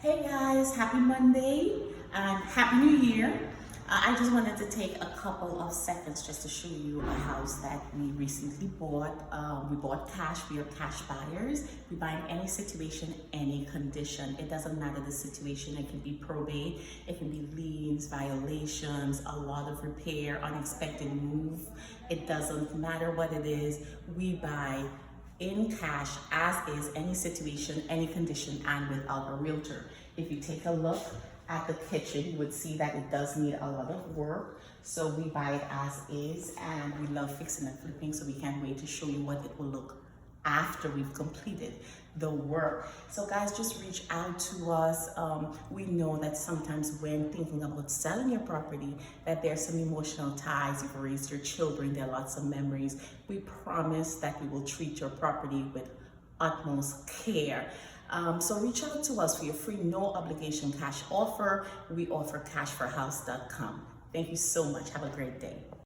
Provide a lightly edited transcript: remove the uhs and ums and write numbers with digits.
Hey guys, happy Monday and happy New Year. I just wanted to take a couple of seconds just to show you a house that we recently bought. We bought cash. We are cash buyers. We buy in any situation, any condition. It doesn't matter the situation. It can be probate, it can be liens, violations, a lot of repair, unexpected move. It doesn't matter what it is. We buy in cash as is, any situation, any condition, and without a realtor. If you take a look at the kitchen, you would see that it does need a lot of work. So we buy it as is, and we love fixing and flipping, so we can't wait to show you what it will look after we've completed the work. So guys, just reach out to us. We know that sometimes when thinking about selling your property, that there's some emotional ties. You've raised your children, there are lots of memories. We promise that we will treat your property with utmost care. So reach out to us for your free, no obligation cash offer. We offer cashforhouse.com. Thank you so much. Have a great day.